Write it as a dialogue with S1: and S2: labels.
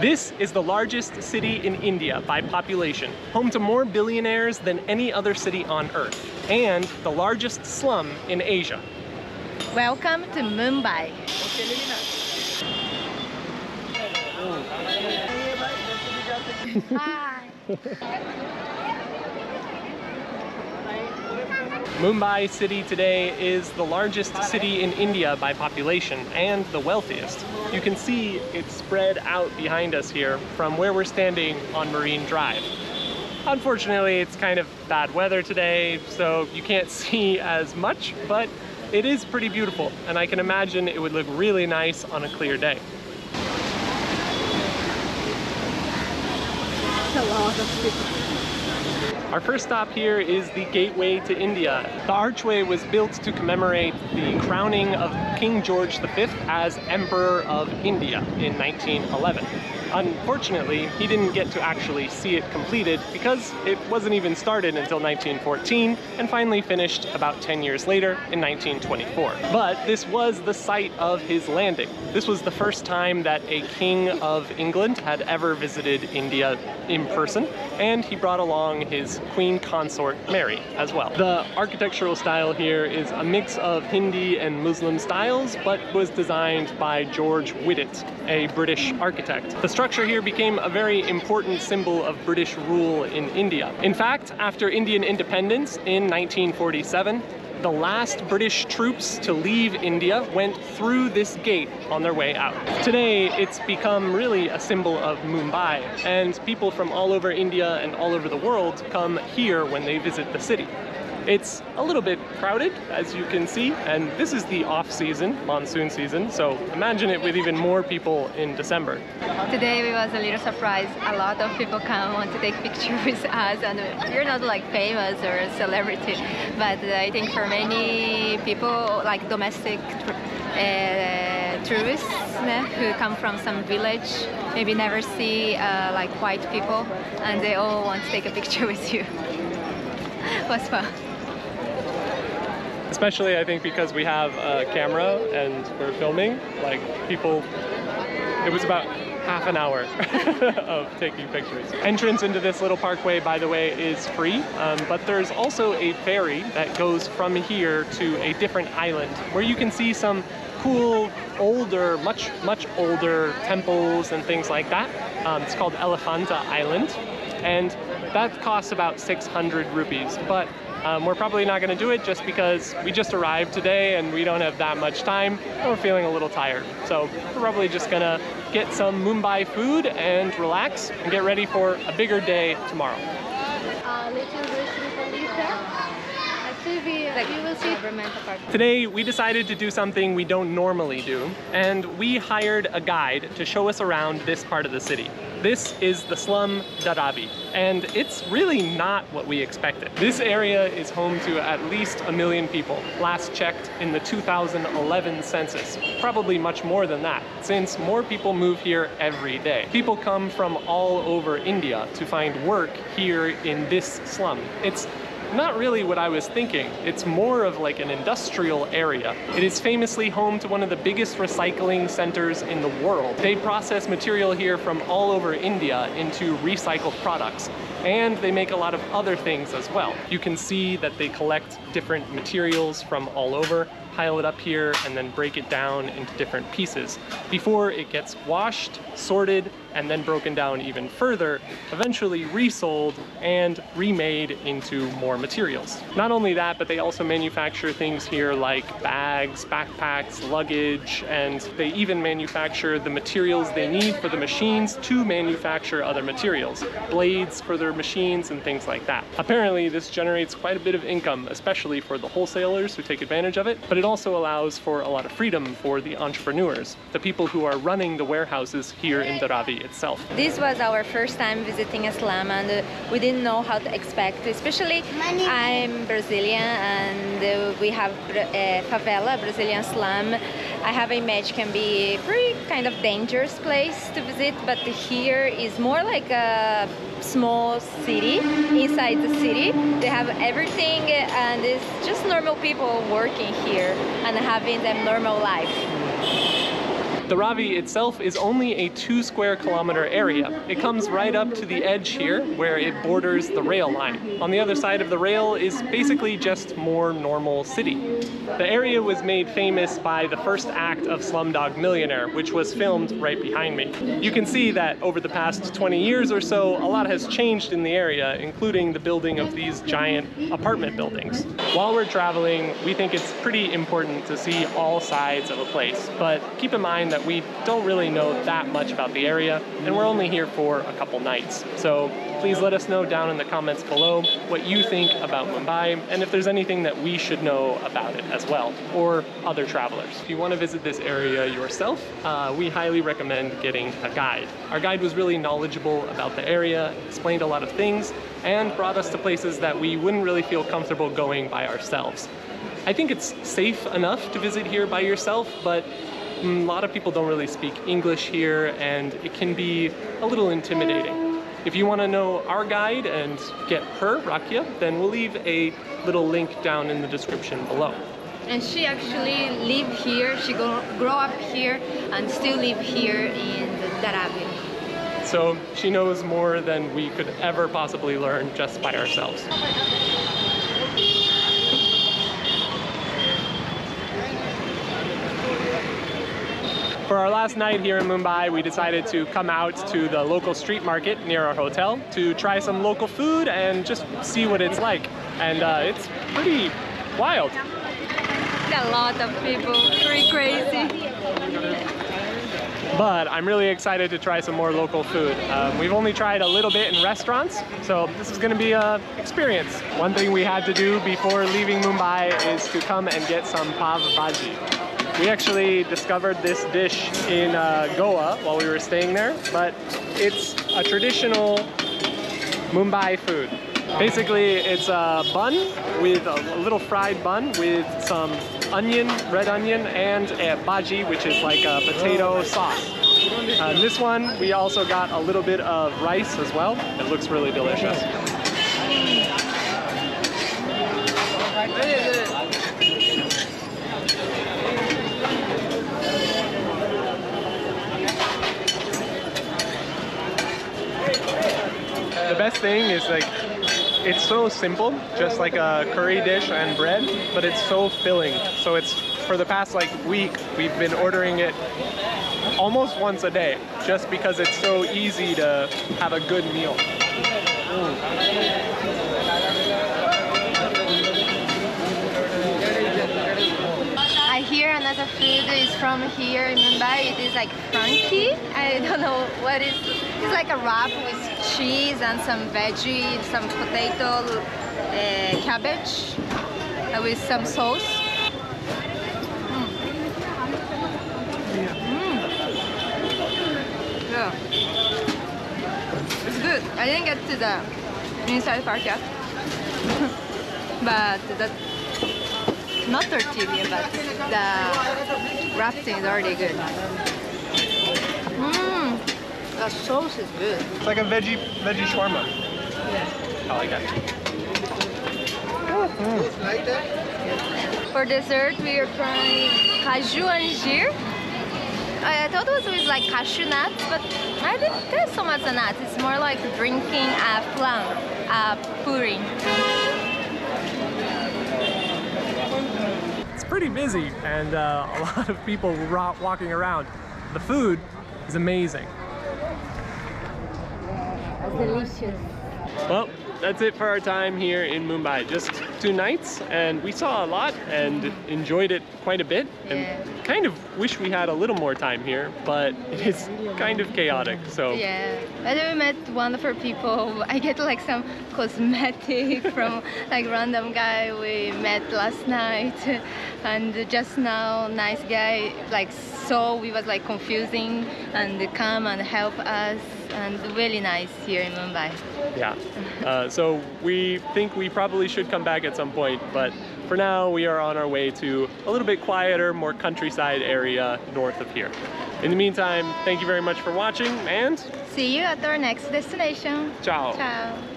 S1: This is the largest city in India by population, home to more billionaires than any other city on Earth, and the largest slum in Asia.
S2: Welcome to Mumbai. Hi.
S1: Mumbai city today is the largest city in India by population and the wealthiest. You can see it's spread out behind us here from where we're standing on Marine Drive. Unfortunately, it's kind of bad weather today, so you can't see as much, but it is pretty beautiful, and I can imagine it would look really nice on a clear day.
S2: A lot of people.
S1: Our first stop here is the gateway to India. The archway was built to commemorate the crowning of King George V as Emperor of India in 1911. Unfortunately, he didn't get to actually see it completed because it wasn't even started until 1914 and finally finished about 10 years later in 1924. But this was the site of his landing. This was the first time that a king of England had ever visited India in person, and he brought along his queen consort Mary as well. The architectural style here is a mix of Hindi and Muslim styles, but was designed by George Whittet, a British architect. The structure here became a very important symbol of British rule in India. In fact, after Indian independence in 1947, the last British troops to leave India went through this gate on their way out. Today, it's become really a symbol of Mumbai, and people from all over India and all over the world come here when they visit the city. It's a little bit crowded, as you can see, and this is the off-season, monsoon season, so imagine it with even more people in December.
S2: Today we was a little surprised. A lot of people come want to take pictures with us, and we're not like famous or a celebrity, but I think for many people, like domestic tourists who come from some village, maybe never see like white people, and they all want to take a picture with you. It was fun.
S1: Especially, I think, because we have a camera and we're filming, like people, it was about half an hour of taking pictures. Entrance into this little parkway, by the way, is free, but there's also a ferry that goes from here to a different island where you can see some cool, older, much older temples and things like that. It's called Elephanta Island, and that costs about 600 rupees, but we're probably not going to do it just because we just arrived today and we don't have that much time and we're feeling a little tired. So we're probably just going to get some Mumbai food and relax and get ready for a bigger day tomorrow. Today we decided to do something we don't normally do, and we hired a guide to show us around this part of the city. This is the slum Dharavi, and it's really not what we expected. This area is home to at least 1 million people, last checked in the 2011 census. Probably much more than that, since more people move here every day. People come from all over India to find work here in this slum. It's not really what I was thinking. It's more of like an industrial area. It is famously home to one of the biggest recycling centers in the world. They process material here from all over India into recycled products, and they make a lot of other things as well. You can see that they collect different materials from all over, pile it up here, and then break it down into different pieces before it gets washed, sorted, and then broken down even further, eventually resold and remade into more materials. Not only that, but they also manufacture things here like bags, backpacks, luggage, and they even manufacture the materials they need for the machines to manufacture other materials, blades for their machines and things like that. Apparently, this generates quite a bit of income, especially for the wholesalers who take advantage of it, but it also allows for a lot of freedom for the entrepreneurs, the people who are running the warehouses here in Dharavi itself.
S2: This was our first time visiting a slum, and we didn't know how to expect, especially I'm Brazilian, and we have favela, Brazilian slum. I have a image can be a pretty kind of dangerous place to visit, but here is more like a small city inside the city. They have everything, and it's just normal people working here and having their normal life.
S1: Dharavi itself is only a 2-square-kilometer area. It comes right up to the edge here, where it borders the rail line. On the other side of the rail is basically just more normal city. The area was made famous by the first act of Slumdog Millionaire, which was filmed right behind me. You can see that over the past 20 years or so, a lot has changed in the area, including the building of these giant apartment buildings. While we're traveling, we think it's pretty important to see all sides of a place, but keep in mind that we don't really know that much about the area, and we're only here for a couple nights. So please let us know down in the comments below what you think about Mumbai, and if there's anything that we should know about it as well, or other travelers. If you want to visit this area yourself, we highly recommend getting a guide. Our guide was really knowledgeable about the area, explained a lot of things, and brought us to places that we wouldn't really feel comfortable going by ourselves. I think it's safe enough to visit here by yourself, but a lot of people don't really speak English here, and it can be a little intimidating. If you want to know our guide and get her, Rakia, then we'll leave a little link down in the description below.
S2: And she actually live here, she grow up here and still live here in Dharavi.
S1: So she knows more than we could ever possibly learn just by ourselves. For our last night here in Mumbai, we decided to come out to the local street market near our hotel to try some local food and just see what it's like. And it's pretty wild.
S2: A lot of people, pretty crazy.
S1: But I'm really excited to try some more local food. We've only tried a little bit in restaurants, so this is gonna be an experience. One thing we had to do before leaving Mumbai is to come and get some pav bhaji. We actually discovered this dish in Goa while we were staying there, but it's a traditional Mumbai food. Basically, it's a bun with a little fried bun with some onion, red onion, and a bhaji, which is like a potato sauce. This one, we also got a little bit of rice as well. It looks really delicious. The best thing is like, it's so simple, just like a curry dish and bread, but it's so filling. So it's, for the past like week, we've been ordering it almost once a day, just because it's so easy to have a good meal.
S2: I hear another food is from here in Mumbai. It is like frankie. I don't know what it is. It's like a wrap with cheese and some veggie, some potato, cabbage, with some sauce. Yeah. It's good. I didn't get to the inside part yet. But the not tortilla, but the wrapping is already good. The sauce is good.
S1: It's like a veggie shawarma.
S2: Yeah.
S1: I like that.
S2: For dessert, we are trying cashew anjeer. I thought it was with like cashew nuts, but I didn't taste so much the nuts. It's more like drinking a flan, a pudding.
S1: It's pretty busy and a lot of people walking around. The food is amazing.
S2: It's delicious.
S1: Well, that's it for our time here in Mumbai. Just 2 nights, and we saw a lot and enjoyed it quite a bit. And kind of wish we had a little more time here, but it is kind of chaotic. So
S2: yeah, but we met wonderful people. I get like some cosmetic from like random guy we met last night, and just now nice guy like saw we was like confusing and come and help us, and really nice here in Mumbai.
S1: Yeah, so we think we probably should come back at some point, but for now we are on our way to a little bit quieter, more countryside area north of here. In the meantime, thank you very much for watching, and
S2: see you at our next destination.
S1: ciao.
S2: Ciao.